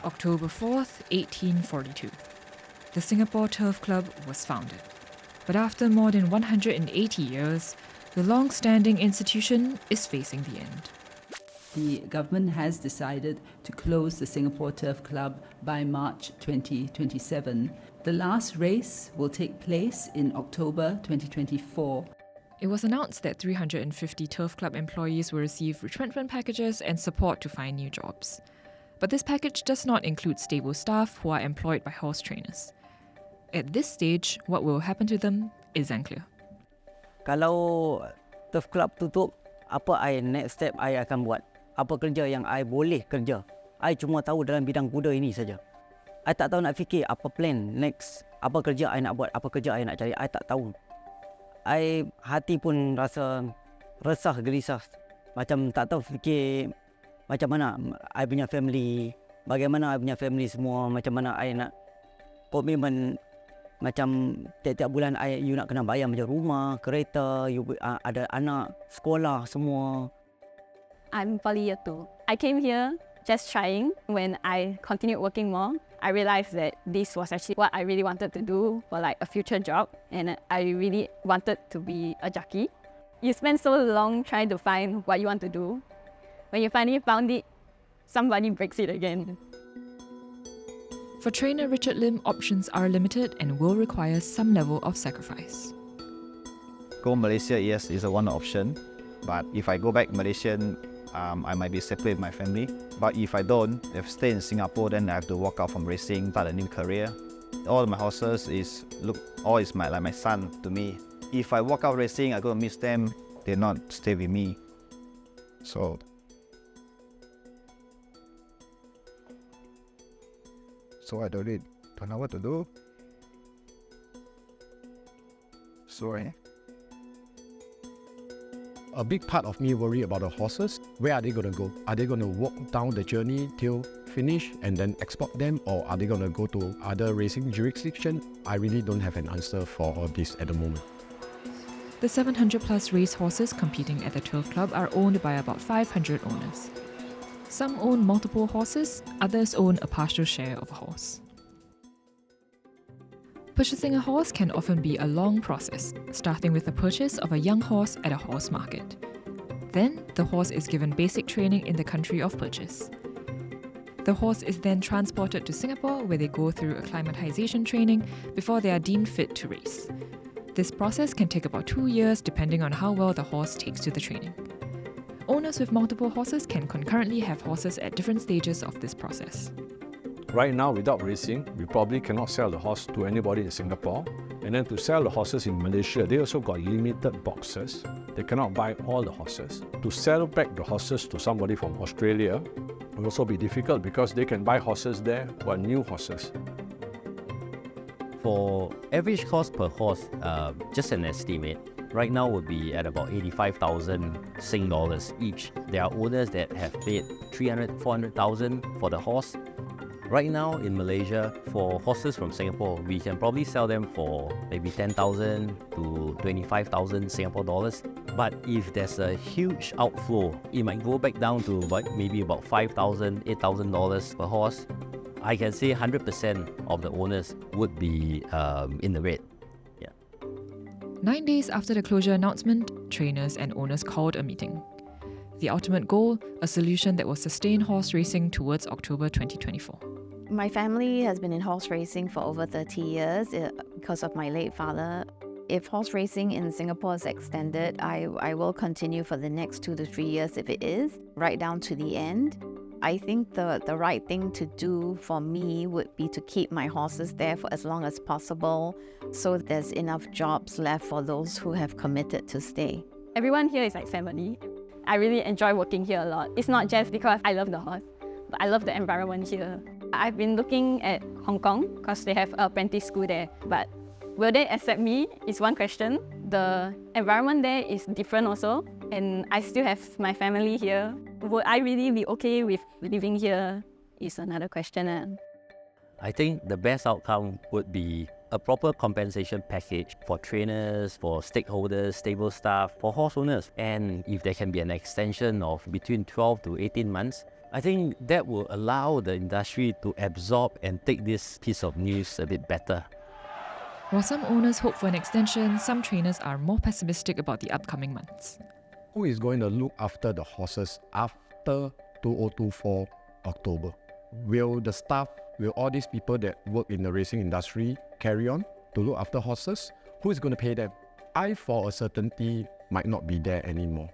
October 4th, 1842. The Singapore Turf Club was founded. But after more than 180 years, the long-standing institution is facing the end. The government has decided to close the Singapore Turf Club by March 2027. The last race will take place in October 2024. It was announced that 350 Turf Club employees will receive retrenchment packages and support to find new jobs. But this package does not include stable staff who are employed by horse trainers. At this stage, what will happen to them is unclear. Kalau Turf Club tutup, apa next step I akan buat? Apa kerja yang I boleh kerja? I cuma tahu dalam bidang kuda ini saja. I tak tahu nak fikir apa plan next, apa kerja I nak buat, apa kerja I nak cari, I tak tahu. I hati pun rasa resah, gelisah. Macam tak tahu fikir macam mana I punya family, bagaimana I punya family semua, macam mana I nak komitmen. Macam tiap-tiap bulan you nak kena bayar macam rumah, kereta, ada anak, sekolah, semua. I'm poly year 2. I came here just trying. When I continued working more, I realized that this was actually what I really wanted to do for like a future job, and I really wanted to be a jockey. You spend so long trying to find what you want to do. When you finally found it, somebody breaks it again. For trainer Richard Lim, options are limited and will require some level of sacrifice. Go Malaysia, yes, is a one option. But if I go back Malaysian, I might be separate with my family. But if I don't, if I stay in Singapore, then I have to walk out from racing, start a new career. All my horses is like my son to me. If I walk out racing, I'm going to miss them. They're not stay with me. So I don't know what to do. Sorry. A big part of me worry about the horses. Where are they going to go? Are they going to walk down the journey till finish and then export them, or are they going to go to other racing jurisdiction? I really don't have an answer for all this at the moment. The 700 plus race horses competing at the Turf Club are owned by about 500 owners. Some own multiple horses, others own a partial share of a horse. Purchasing a horse can often be a long process, starting with the purchase of a young horse at a horse market. Then, the horse is given basic training in the country of purchase. The horse is then transported to Singapore, where they go through acclimatization training before they are deemed fit to race. This process can take about 2 years depending on how well the horse takes to the training. Owners with multiple horses can concurrently have horses at different stages of this process. Right now, without racing, we probably cannot sell the horse to anybody in Singapore. And then to sell the horses in Malaysia, they also got limited boxes. They cannot buy all the horses. To sell back the horses to somebody from Australia will also be difficult because they can buy horses there who are new horses. For average cost per horse, just an estimate, right now would be at about 85,000 Sing dollars each. There are owners that have paid 300,000, 400,000 for the horse. Right now in Malaysia, for horses from Singapore, we can probably sell them for maybe 10,000 to 25,000 Singapore dollars. But if there's a huge outflow, it might go back down to maybe about 5,000, 8,000 dollars per horse. I can say 100% of the owners would be in the red. 9 days after the closure announcement, trainers and owners called a meeting. The ultimate goal, a solution that will sustain horse racing towards October 2024. My family has been in horse racing for over 30 years because of my late father. If horse racing in Singapore is extended, I will continue for the next 2 to 3 years if it is, right down to the end. I think the right thing to do for me would be to keep my horses there for as long as possible so there's enough jobs left for those who have committed to stay. Everyone here is like family. I really enjoy working here a lot. It's not just because I love the horse, but I love the environment here. I've been looking at Hong Kong because they have an apprentice school there, but will they accept me is one question. The environment there is different also, and I still have my family here. Would I really be okay with living here is another question. I think the best outcome would be a proper compensation package for trainers, for stakeholders, stable staff, for horse owners. And if there can be an extension of between 12 to 18 months, I think that will allow the industry to absorb and take this piece of news a bit better. While some owners hope for an extension, some trainers are more pessimistic about the upcoming months. Who is going to look after the horses after 2024 October? Will the staff, will all these people that work in the racing industry carry on to look after horses? Who is going to pay them? I, for a certainty, might not be there anymore.